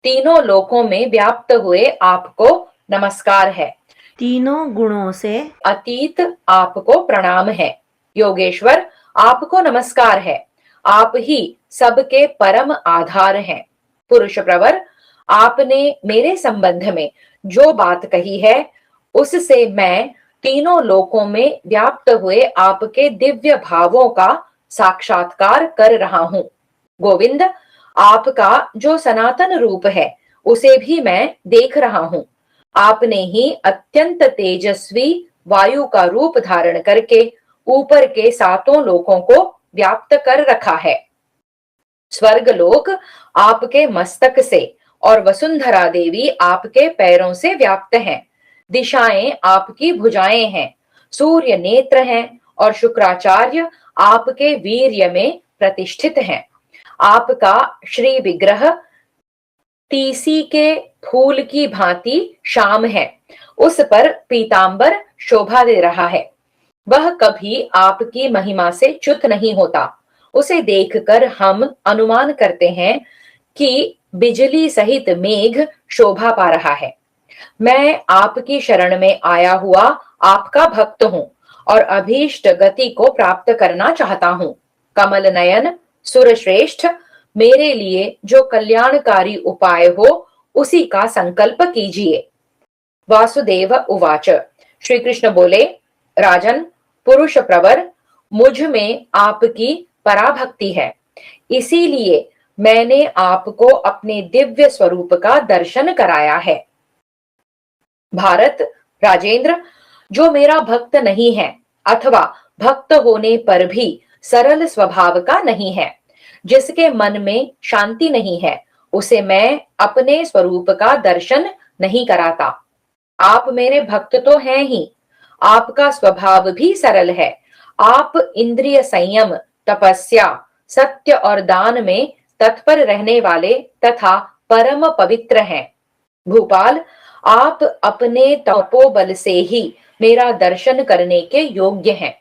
तीनों लोकों में व्याप्त हुए आपको नमस्कार है। तीनों गुणों से अतीत आपको प्रणाम है। योगेश्वर, आपको नमस्कार है। आप ही सबके परम आधार हैं। पुरुष प्रवर, आपने मेरे संबंध में जो बात कही है उससे मैं तीनों लोकों में व्याप्त हुए आपके दिव्य भावों का साक्षात्कार कर रहा हूं। गोविंद, आपका जो सनातन रूप है उसे भी मैं देख रहा हूं। आपने ही अत्यंत तेजस्वी वायु का रूप धारण करके ऊपर के सातों लोकों को व्याप्त कर रखा है। स्वर्गलोक आपके मस्तक से और वसुंधरा देवी आपके पैरों से व्याप्त हैं। दिशाएं आपकी भुजाएं हैं। सूर्य नेत्र हैं और शुक्राचार्य आपके वीर्य में प्रतिष्ठित हैं। आपका श्री विग्रह तीसी के फूल की भांति श्याम है। उस पर पीतांबर शोभा दे रहा है। वह कभी आपकी महिमा से च्युत नहीं होता। उसे देखकर हम अनुमान करते हैं कि बिजली सहित मेघ शोभा पा रहा है। मैं आपकी शरण में आया हुआ आपका भक्त हूँ और अभीष्ट गति को प्राप्त करना चाहता हूँ। कमल नयन, सुरश्रेष्ठ, मेरे लिए जो कल्याणकारी उपाय हो उसी का संकल्प कीजिए। वासुदेव उवाच। श्री कृष्ण बोले, राजन, पुरुष प्रवर, मुझ में आपकी पराभक्ति है। इसीलिए मैंने आपको अपने दिव्य स्वरूप का दर्शन कराया है। भारत, राजेंद्र, जो मेरा भक्त नहीं है अथवा भक्त होने पर भी सरल स्वभाव का नहीं है, जिसके मन में शांति नहीं है, उसे मैं अपने स्वरूप का दर्शन नहीं कराता। आप मेरे भक्त तो हैं ही, आपका स्वभाव भी सरल है। आप इंद्रिय संयम, तपस्या, सत्य और दान में तत्पर रहने वाले तथा परम पवित्र हैं। भूपाल, आप अपने तपोबल से ही मेरा दर्शन करने के योग्य हैं।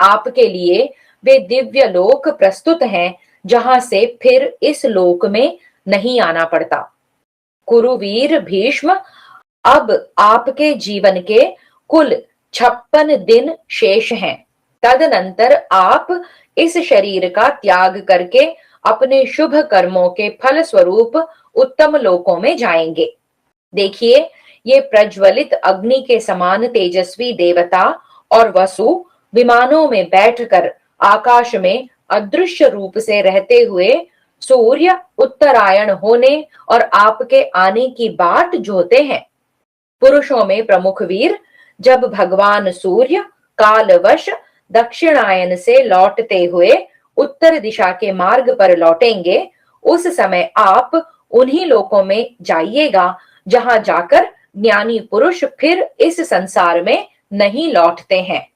आपके लिए वे दिव्य लोक प्रस्तुत हैं जहां से फिर इस लोक में नहीं आना पड़ता। कुरुवीर भीष्म, अब आपके जीवन के कुल 56 दिन शेष हैं। तदनंतर आप इस शरीर का त्याग करके अपने शुभ कर्मों के फल स्वरूप उत्तम लोकों में जाएंगे। देखिए, ये प्रज्वलित अग्नि के समान तेजस्वी देवता और वसु विमानों में बैठकर आकाश में अदृश्य रूप से रहते हुए सूर्य उत्तरायण होने और आपके आने की बाट जोहते हैं। पुरुषों में प्रमुख वीर, जब भगवान सूर्य कालवश दक्षिणायन से लौटते हुए उत्तर दिशा के मार्ग पर लौटेंगे, उस समय आप उन्हीं लोकों में जाइएगा जहां जाकर ज्ञानी पुरुष फिर इस संसार में नहीं लौटते हैं।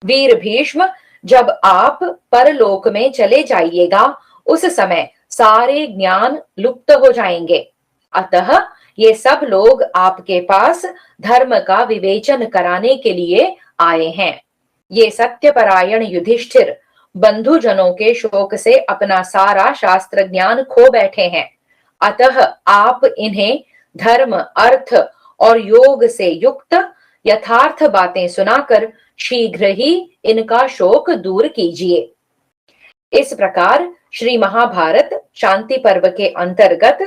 वीर भीष्म, जब आप परलोक में चले जाइएगा, उस समय सारे ज्ञान लुप्त हो जाएंगे। अतः ये सब लोग आपके पास धर्म का विवेचन कराने के लिए आए हैं। ये सत्यपरायण युधिष्ठिर बंधुजनों के शोक से अपना सारा शास्त्र ज्ञान खो बैठे हैं। अतः आप इन्हें धर्म, अर्थ और योग से युक्त यथार्थ बातें सुनाकर शीघ्र ही इनका शोक दूर कीजिए। इस प्रकार श्री महाभारत शांति पर्व के अंतर्गत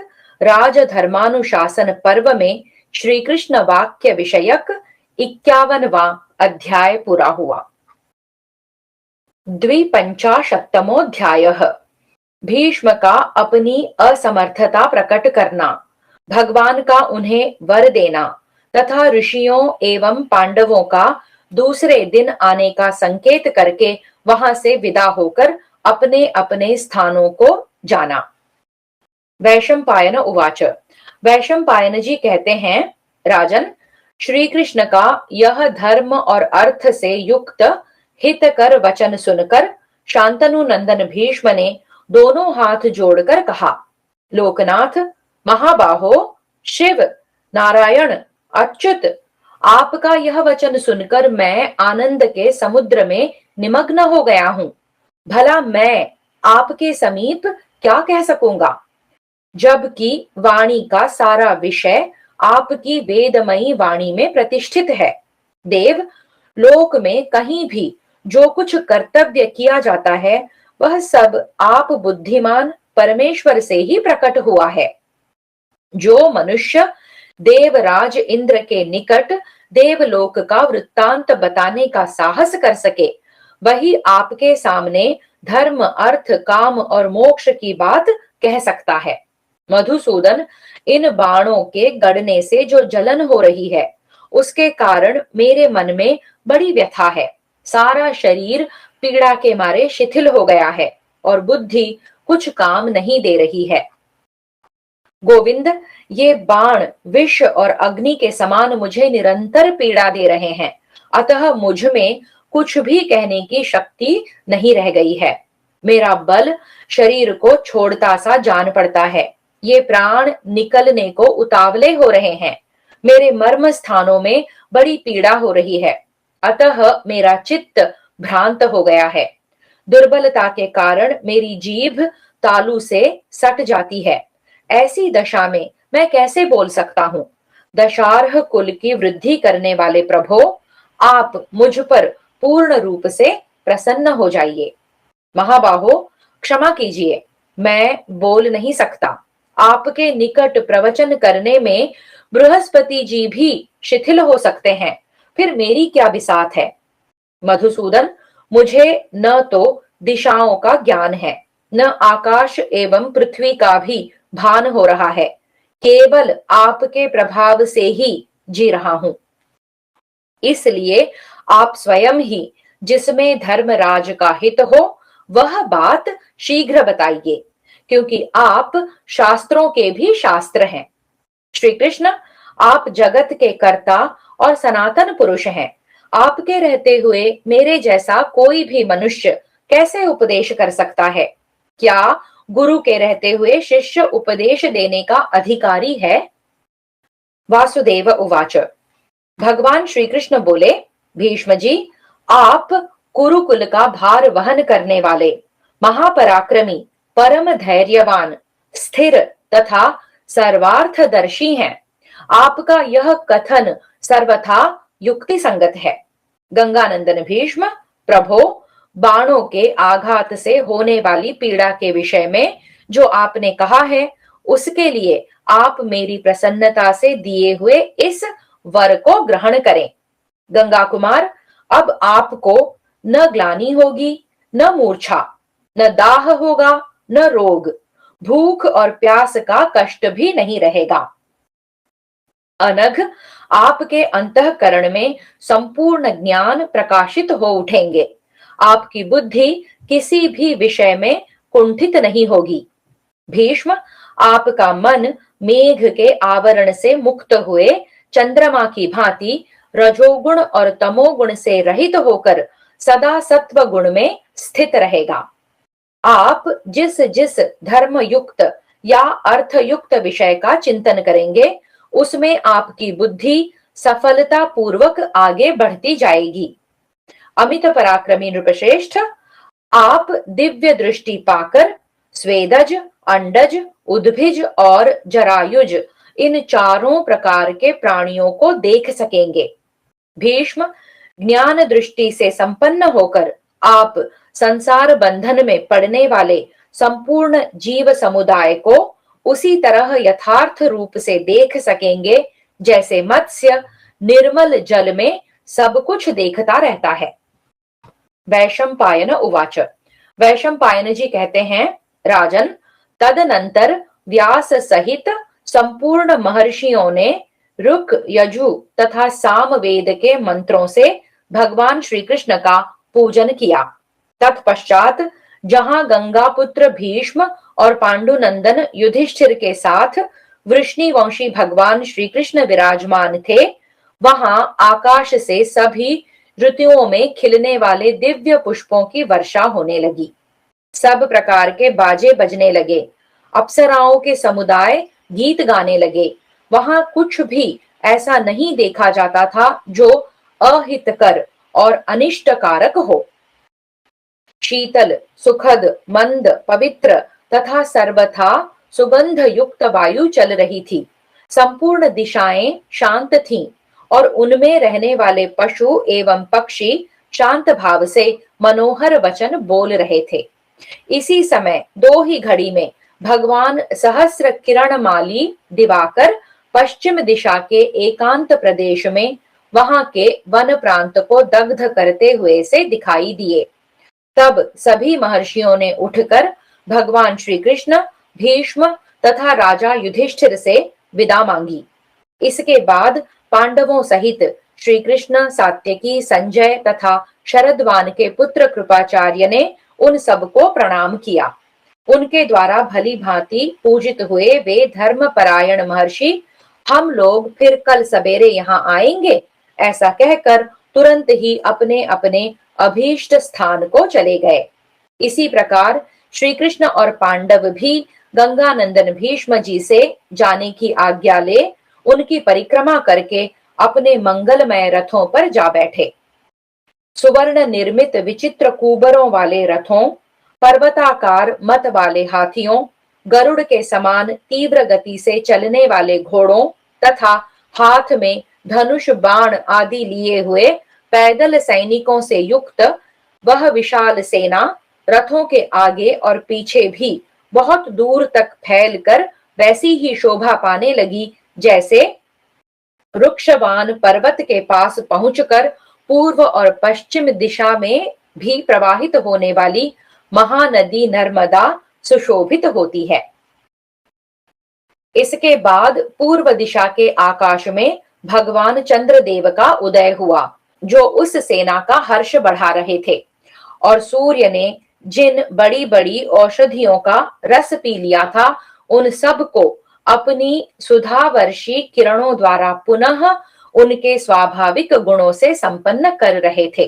राजधर्मानुशासन पर्व में श्री कृष्ण वाक्य विषयक 51वां अध्याय पूरा हुआ। द्विपंचाशत्तमोऽध्यायः भीष्म का अपनी असमर्थता प्रकट करना, भगवान का उन्हें वर देना तथा ऋषियों एवं पांडवों का दूसरे दिन आने का संकेत करके वहां से विदा होकर अपने अपने स्थानों को जाना। वैशंपायन उवाच। वैशंपायन जी कहते हैं, राजन, श्री कृष्ण का यह धर्म और अर्थ से युक्त हितकर वचन सुनकर शांतनु नंदन भीष्म ने दोनों हाथ जोड़कर कहा, लोकनाथ, महाबाहो, शिव, नारायण, अच्युत, आपका यह वचन सुनकर मैं आनंद के समुद्र में निमग्न हो गया हूं। भला मैं आपके समीप क्या कह सकूंगा, जबकि वाणी का सारा विषय आपकी वेदमयी वाणी में प्रतिष्ठित है। देव, लोक में कहीं भी जो कुछ कर्तव्य किया जाता है वह सब आप बुद्धिमान परमेश्वर से ही प्रकट हुआ है। जो मनुष्य देवराज इंद्र के निकट देवलोक का वृत्तांत बताने का साहस कर सके, वही आपके सामने धर्म, अर्थ, काम और मोक्ष की बात कह सकता है। मधुसूदन, इन बाणों के गड़ने से जो जलन हो रही है उसके कारण मेरे मन में बड़ी व्यथा है। सारा शरीर पीड़ा के मारे शिथिल हो गया है और बुद्धि कुछ काम नहीं दे रही है। गोविंद, ये बाण विष और अग्नि के समान मुझे निरंतर पीड़ा दे रहे हैं, अतः मुझ में कुछ भी कहने की शक्ति नहीं रह गई है। मेरा बल शरीर को छोड़ता सा जान पड़ता है। ये प्राण निकलने को उतावले हो रहे हैं। मेरे मर्म स्थानों में बड़ी पीड़ा हो रही है, अतः मेरा चित्त भ्रांत हो गया है। दुर्बलता के कारण मेरी जीभ तालू से सट जाती है। ऐसी दशा में मैं कैसे बोल सकता हूँ। दशार्ह कुल की वृद्धि करने वाले प्रभो, आप मुझ पर पूर्ण रूप से प्रसन्न हो जाइए। महाबाहो, क्षमा कीजिए, मैं बोल नहीं सकता। आपके निकट प्रवचन करने में बृहस्पति जी भी शिथिल हो सकते हैं, फिर मेरी क्या बिसात है। मधुसूदन, मुझे न तो दिशाओं का ज्ञान है, न आकाश एवं पृथ्वी का भी भान हो रहा है। केवल आपके प्रभाव से ही जी रहा हूं। इसलिए आप स्वयं ही जिसमें धर्मराज का हित हो वह बात शीघ्र बताइए, क्योंकि आप शास्त्रों के भी शास्त्र हैं। श्री कृष्ण, आप जगत के कर्ता और सनातन पुरुष हैं। आपके रहते हुए मेरे जैसा कोई भी मनुष्य कैसे उपदेश कर सकता है? क्या गुरु के रहते हुए शिष्य उपदेश देने का अधिकारी है? वासुदेव उवाच। भगवान श्री कृष्ण बोले, भीष्म जी, आप कुरुकुल का भार वहन करने वाले, महापराक्रमी, परम धैर्यवान, स्थिर तथा सर्वार्थदर्शी हैं। आपका यह कथन सर्वथा युक्ति संगत है। गंगानंदन भीष्म, प्रभो, बाणों के आघात से होने वाली पीड़ा के विषय में जो आपने कहा है उसके लिए आप मेरी प्रसन्नता से दिए हुए इस वर को ग्रहण करें। गंगा कुमार, अब आपको न ग्लानि होगी, न मूर्छा, न दाह होगा, न रोग, भूख और प्यास का कष्ट भी नहीं रहेगा। अनघ आपके अंतःकरण में संपूर्ण ज्ञान प्रकाशित हो उठेंगे। आपकी बुद्धि किसी भी विषय में कुंठित नहीं होगी। भीष्म, आपका मन मेघ के आवरण से मुक्त हुए चंद्रमा की भांति रजोगुण और तमोगुण से रहित होकर सदा सत्व गुण में स्थित रहेगा। आप जिस जिस धर्म युक्त या अर्थ युक्त विषय का चिंतन करेंगे उसमें आपकी बुद्धि सफलता पूर्वक आगे बढ़ती जाएगी। अमित पराक्रमी नृपश्रेष्ठ, आप दिव्य दृष्टि पाकर स्वेदज, अंडज, उद्भिज और जरायुज इन चारों प्रकार के प्राणियों को देख सकेंगे। भीष्म, ज्ञान दृष्टि से संपन्न होकर आप संसार बंधन में पड़ने वाले संपूर्ण जीव समुदाय को उसी तरह यथार्थ रूप से देख सकेंगे जैसे मत्स्य निर्मल जल में सब कुछ देखता रहता है। वैशंपायन उवाच। वैशंपायन जी कहते हैं, राजन, तदनंतर व्यास सहित संपूर्ण महर्षियों ने ऋक, यजु तथा सामवेद के मंत्रों से भगवान श्री कृष्ण का पूजन किया। तत्पश्चात जहां गंगापुत्र भीष्म और पांडुनंदन युधिष्ठिर के साथ वृष्णिवंशी भगवान श्री कृष्ण विराजमान थे, वहां आकाश से सभी ऋतुओं में खिलने वाले दिव्य पुष्पों की वर्षा होने लगी। सब प्रकार के बाजे बजने लगे, अप्सराओं के समुदाय गीत गाने लगे। वहां कुछ भी ऐसा नहीं देखा जाता था जो अहितकर और अनिष्टकारक हो। शीतल, सुखद, मंद, पवित्र तथा सर्वथा सुगंध युक्त वायु चल रही थी। संपूर्ण दिशाएं शांत थीं और उनमें रहने वाले पशु एवं पक्षी शांत भाव से मनोहर वचन बोल रहे थे। इसी समय दो ही घड़ी में भगवान सहस्र किरणमाली दिवाकर पश्चिम दिशा के एकांत प्रदेश में वहां के वन प्रांत को दग्ध करते हुए से दिखाई दिए। तब सभी महर्षियों ने उठकर भगवान श्री कृष्ण, भीष्म तथा राजा युधिष्ठिर से विदा मांगी। इसके बाद पांडवों सहित श्री कृष्ण, सात्यकी, संजय तथा शरद्वान के पुत्र कृपाचार्य ने उन सबको प्रणाम किया। उनके द्वारा भली भांति पूजित हुए वे धर्म परायण महर्षि हम लोग फिर कल सवेरे यहाँ आएंगे ऐसा कहकर तुरंत ही अपने अपने अभीष्ट स्थान को चले गए। इसी प्रकार श्री कृष्ण और पांडव भी गंगानंदन भीष्म जी से जाने की आज्ञा ले उनकी परिक्रमा करके अपने मंगलमय रथों पर जा बैठे। सुवर्ण निर्मित विचित्र कुबरों वाले रथों, पर्वताकार मत वाले हाथियों, गरुड़ के समान तीव्र गति से चलने वाले घोड़ों तथा हाथ में धनुष बाण आदि लिए हुए पैदल सैनिकों से युक्त वह विशाल सेना रथों के आगे और पीछे भी बहुत दूर तक फैलकर वैसी ही शोभा पाने लगी जैसे वृक्षवान पर्वत के पास पहुंचकर पूर्व और पश्चिम दिशा में भी प्रवाहित होने वाली महानदी नर्मदा सुशोभित होती है। इसके बाद पूर्व दिशा के आकाश में भगवान चंद्रदेव का उदय हुआ, जो उस सेना का हर्ष बढ़ा रहे थे। और सूर्य ने जिन बड़ी बड़ी औषधियों का रस पी लिया था, उन सब को अपनी सुधावर्षी किरणों द्वारा पुनः उनके स्वाभाविक गुणों से संपन्न कर रहे थे।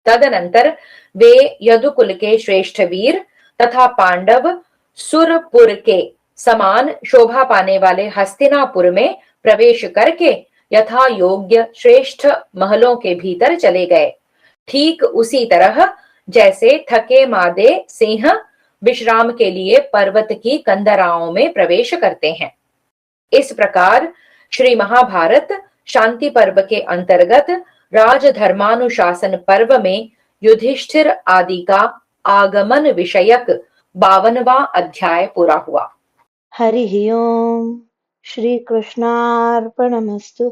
तदनंतर वे यदुकुल के श्रेष्ठ वीर तथा पांडव सुरपुर के समान शोभा पाने वाले हस्तिनापुर में प्रवेश करके यथा योग्य श्रेष्ठ महलों के भीतर चले गए। ठीक उसी तरह जैसे थके मादे सिंह विश्राम के लिए पर्वत की कंदराओं में प्रवेश करते हैं। इस प्रकार श्री महाभारत शांति पर्व के अंतर्गत राजधर्मानुशासन पर्व में युधिष्ठिर आदि का आगमन विषयक 52वां अध्याय पूरा हुआ। हरि ओम। श्री कृष्णार्पणमस्तु।